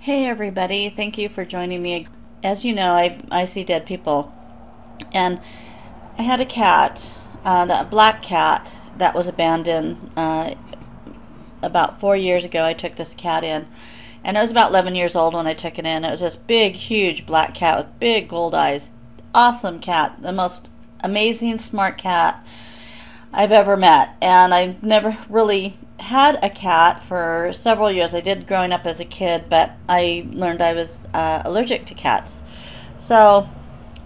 Hey everybody, thank you for joining me. As you know, I see dead people, and I had a cat, that black cat that was abandoned. About 4 years ago I took this cat in, and it was about 11 years old when I took it in. It was this big, huge black cat with big gold eyes. Awesome cat, the most amazing, smart cat I've ever met, and I've never really had a cat for several years. I did growing up as a kid, but I learned I was allergic to cats. So,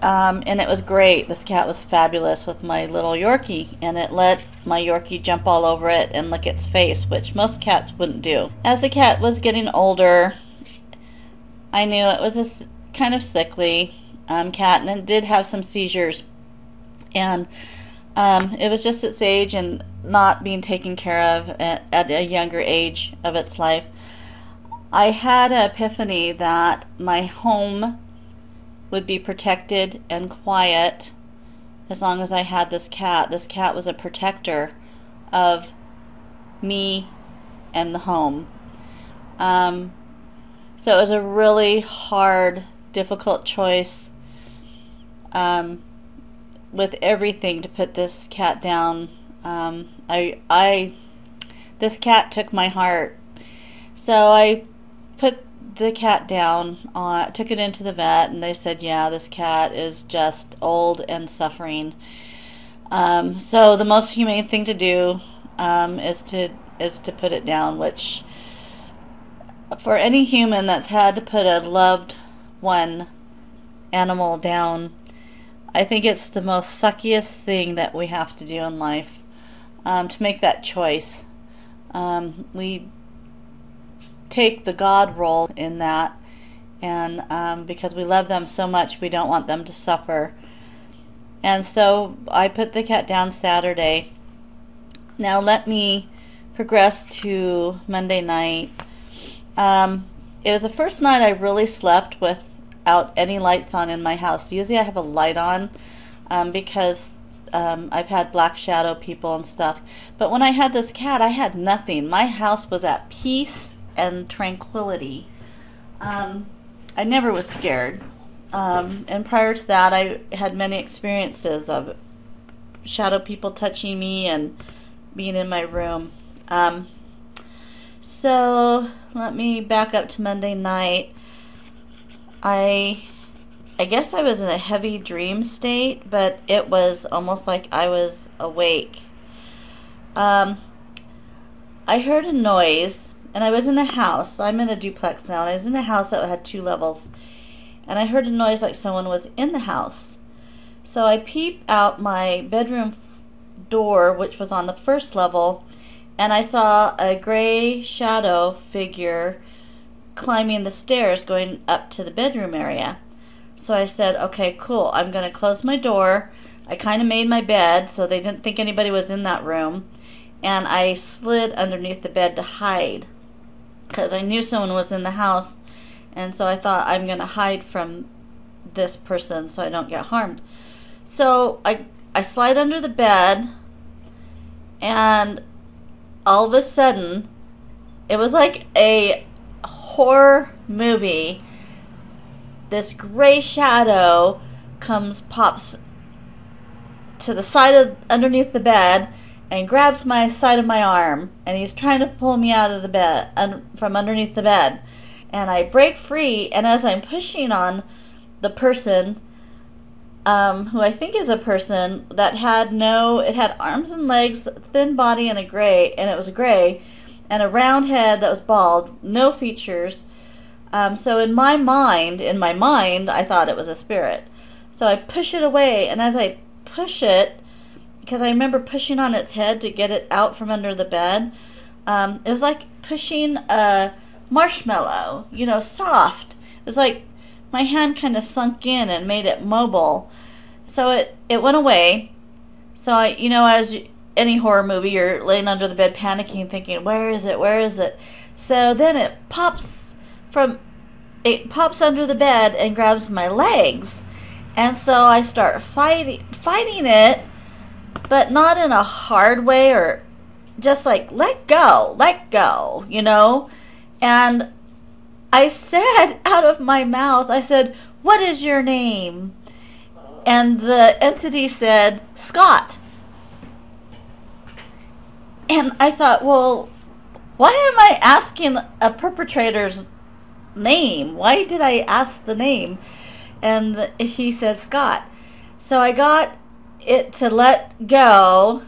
and it was great. This cat was fabulous with my little Yorkie, and it let my Yorkie jump all over it and lick its face, which most cats wouldn't do. As the cat was getting older, I knew it was a kind of sickly cat, and it did have some seizures, and it was just its age and not being taken care of at a younger age of its life. I had an epiphany that my home would be protected and quiet as long as I had this cat. This cat was a protector of me and the home. So it was a really hard, difficult choice with everything to put this cat down. This cat took my heart. So I put the cat down, took it into the vet, and they said, yeah, this cat is just old and suffering. So the most humane thing to do is to put it down, which for any human that's had to put a loved one animal down, I think it's the most suckiest thing that we have to do in life, to make that choice. We take the God role in that, and because we love them so much, we don't want them to suffer. And so I put the cat down Saturday. Now let me progress to Monday night. It was the first night I really slept without any lights on in my house. Usually I have a light on because I've had black shadow people and stuff. But when I had this cat, I had nothing. My house was at peace and tranquility. I never was scared. And prior to that, I had many experiences of shadow people touching me and being in my room. So let me back up to Monday night. I guess I was in a heavy dream state, but it was almost like I was awake. I heard a noise, and I was in a house. I'm in a duplex now, and I was in a house that had 2 levels. And I heard a noise like someone was in the house. So I peeped out my bedroom door, which was on the 1st level, and I saw a gray shadow figure climbing the stairs going up to the bedroom area. So I said, okay, cool, I'm going to close my door. I kind of made my bed so they didn't think anybody was in that room, and I slid underneath the bed to hide because I knew someone was in the house, and so I thought I'm going to hide from this person so I don't get harmed. So I slide under the bed, and all of a sudden it was like a horror movie. This gray shadow pops to the side of underneath the bed and grabs my side of my arm, and he's trying to pull me out of the bed from underneath the bed. And I break free, and as I'm pushing on the person, who I think is a person that it had arms and legs, thin body, and it was gray, and a round head that was bald, no features. So in my mind, I thought it was a spirit. So I push it away, and as I push it, because I remember pushing on its head to get it out from under the bed, it was like pushing a marshmallow, soft. It was like my hand kind of sunk in and made it mobile. So it went away. So as any horror movie, you're laying under the bed panicking, thinking, where is it? Where is it? So then it pops under the bed and grabs my legs. And so I start fighting it, but not in a hard way, or just like, let go, and I said out of my mouth, I said, "What is your name?" And the entity said, "Scott." And I thought, well, why am I asking a perpetrator's name? Why did I ask the name? And he said Scott. So I got it to let go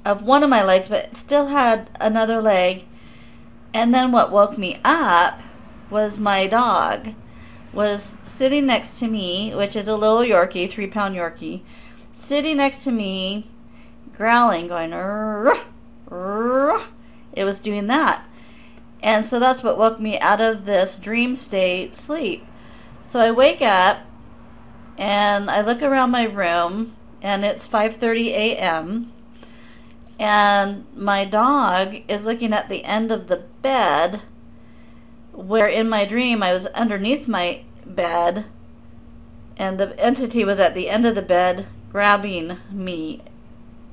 of one of my legs, but it still had another leg. And then what woke me up was my dog was sitting next to me, which is a little Yorkie, 3-pound Yorkie, sitting next to me, growling, going, "Rrr, rrr." It was doing that. And so that's what woke me out of this dream state sleep. So I wake up and I look around my room, and it's 5:30 a.m. and my dog is looking at the end of the bed, where in my dream I was underneath my bed and the entity was at the end of the bed grabbing me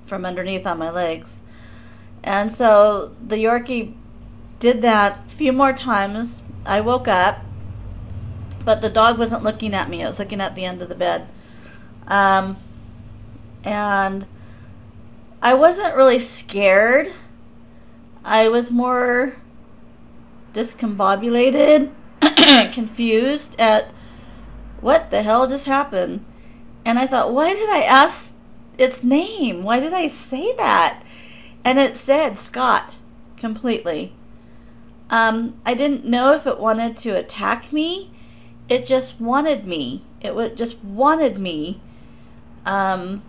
from underneath on my legs. And so the Yorkie did that a few more times. I woke up, but the dog wasn't looking at me. It was looking at the end of the bed. And I wasn't really scared. I was more discombobulated, confused at what the hell just happened. And I thought, why did I ask its name? Why did I say that? And it said Scott completely. I didn't know if it wanted to attack me. It just wanted me. Just wanted me. And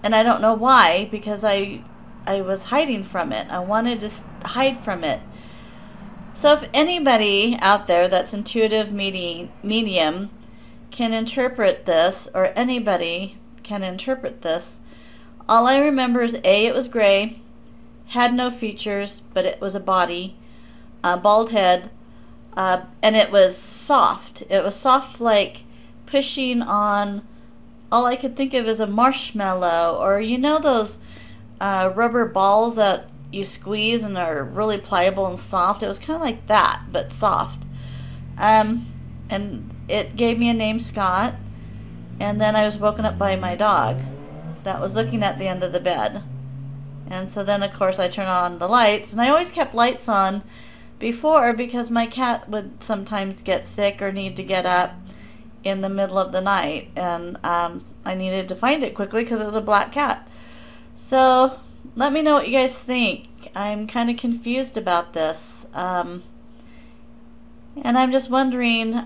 I don't know why, because I was hiding from it. I wanted to hide from it. So if anybody out there that's intuitive medium can interpret this, or anybody can interpret this, all I remember is A, it was gray, had no features, but it was a body, bald head, and it was soft. It was soft like pushing on, all I could think of is a marshmallow, or you know those rubber balls that you squeeze and are really pliable and soft. It was kind of like that, but soft. And it gave me a name, Scott, and then I was woken up by my dog that was looking at the end of the bed. And so then of course I turned on the lights, and I always kept lights on before because my cat would sometimes get sick or need to get up in the middle of the night, and I needed to find it quickly because it was a black cat. So let me know what you guys think. I'm kind of confused about this, and I'm just wondering,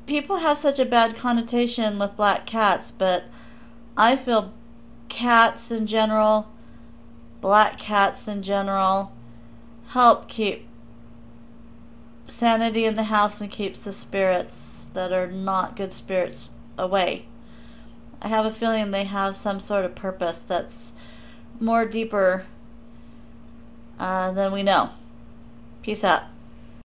people have such a bad connotation with black cats, but I feel cats in general, black cats in general, help keep sanity in the house and keeps the spirits that are not good spirits away. I have a feeling they have some sort of purpose that's more deeper than we know. Peace out.